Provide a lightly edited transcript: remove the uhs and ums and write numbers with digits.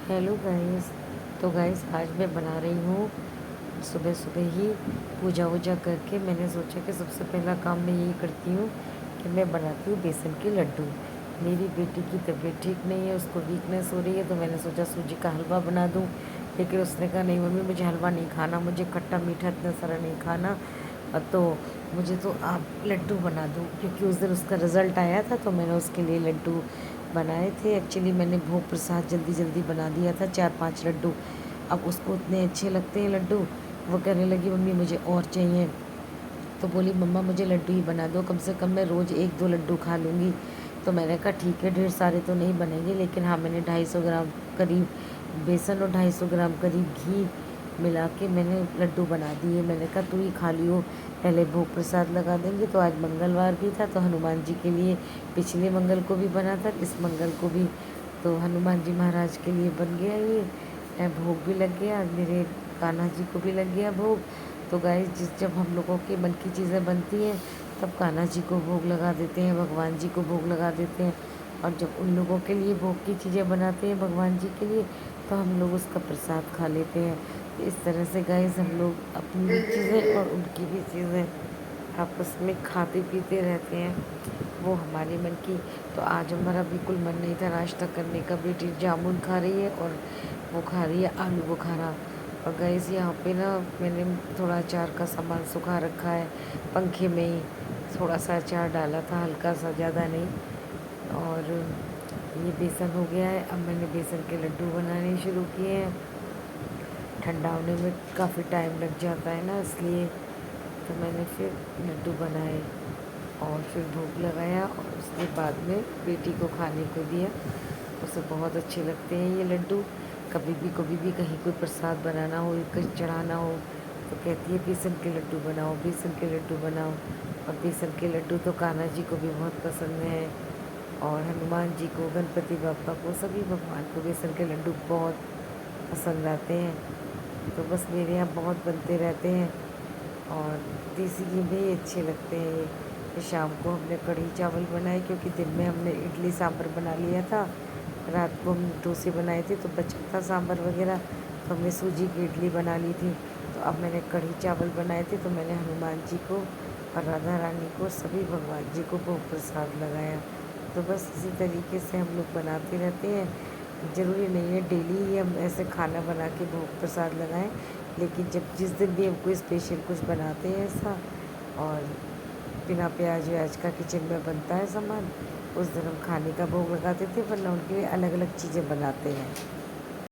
Hello guys. तो guys आज मैं बना रही हूँ सुबह सुबह ही पूजा वूजा करके मैंने सोचा कि सबसे पहला काम मैं यही करती हूँ कि मैं बनाती हूँ बेसन के लड्डू। मेरी बेटी की तबीयत ठीक नहीं है, उसको वीकनेस हो रही है, तो मैंने सोचा सूजी का हलवा बना दूँ। लेकिन उसने कहा नहीं मम्मी मुझे हलवा नहीं खाना, मुझे खट्टा मीठा इतना सारा नहीं खाना। तो मुझे तो आप लड्डू बना दो, क्योंकि उस दिन उसका रिज़ल्ट आया था तो मैंने उसके लिए लड्डू बनाए थे। एक्चुअली मैंने भोग प्रसाद जल्दी जल्दी बना दिया था, 4-5 लड्डू। अब उसको इतने अच्छे लगते हैं लड्डू, वो कहने लगी मम्मी मुझे और चाहिए। तो बोली मम्मा मुझे लड्डू ही बना दो, कम से कम मैं रोज़ 1-2 लड्डू खा लूँगी। तो मैंने कहा ठीक है, ढेर सारे तो नहीं बनेंगे, लेकिन हाँ मैंने 250 ग्राम करीब बेसन और 250 ग्राम करीब घी मिला के मैंने लड्डू बना दिए। मैंने कहा तू ही खा लियो, पहले भोग प्रसाद लगा देंगे। तो आज मंगलवार भी था तो हनुमान जी के लिए पिछले मंगल को भी बना था, इस मंगल को भी। तो हनुमान जी महाराज के लिए बन गया ये, भोग भी लग गया, मेरे कान्हा जी को भी लग गया भोग। तो गाइस जब हम लोगों के मन की चीज़ें बनती हैं तब कान्हा जी को भोग लगा देते हैं, भगवान जी को भोग लगा देते हैं। और जब उन लोगों के लिए भोग की चीज़ें बनाते हैं भगवान जी के लिए, तो हम लोग उसका प्रसाद खा लेते हैं। तो इस तरह से गाइस हम लोग अपनी भी चीज़ें और उनकी भी चीज़ें आपस में खाते पीते रहते हैं, वो हमारे मन की। तो आज हमारा बिल्कुल मन नहीं था नाश्ता करने का। बेटी जामुन खा रही है और वो खा रही है आलू बुखारा। और गैस यहाँ पे ना मैंने थोड़ा अचार का सामान सुखा रखा है, पंखे में ही थोड़ा सा अचार डाला था, हल्का सा, ज़्यादा नहीं। और ये बेसन हो गया है, अब मैंने बेसन के लड्डू बनाने शुरू किए हैं। ठंडा होने में काफ़ी टाइम लग जाता है ना, इसलिए तो मैंने फिर लड्डू बनाए और फिर भोग लगाया और उसके बाद में बेटी को खाने को दिया। उसे बहुत अच्छे लगते हैं ये लड्डू। कभी भी कहीं कोई प्रसाद बनाना हो, कहीं चढ़ाना हो, तो कहती है बेसन के लड्डू बनाओ, बेसन के लड्डू बनाओ। और बेसन के लड्डू तो कान्हा जी को भी बहुत पसंद है, और हनुमान जी को, गणपति बापा को, सभी भगवान को बेसन के लड्डू बहुत पसंद आते हैं। तो बस मेरे यहाँ बहुत बनते रहते हैं और देसी घी में ही अच्छे लगते हैं ये। फिर शाम को हमने कढ़ी चावल बनाए, क्योंकि दिन में हमने इडली सांभर बना लिया था। रात को हम डोसे बनाए थे तो बचा था सांभर वगैरह, तो हमने सूजी की इडली बना ली थी। तो अब मैंने कढ़ी चावल बनाए थे, तो मैंने हनुमान जी को और राधा रानी को, सभी भगवान जी को भोग प्रसाद लगाया। तो बस इसी तरीके से हम लोग बनाते रहते हैं। ज़रूरी नहीं है डेली ही हम ऐसे खाना बना के भोग प्रसाद लगाएं, लेकिन जब जिस दिन भी हम कोई स्पेशल कुछ बनाते हैं ऐसा, और बिना प्याज व्याज का किचन में बनता है सामान, उस दिन हम खाने का भोग लगाते थे, वरना उनके लिए अलग अलग चीज़ें बनाते हैं।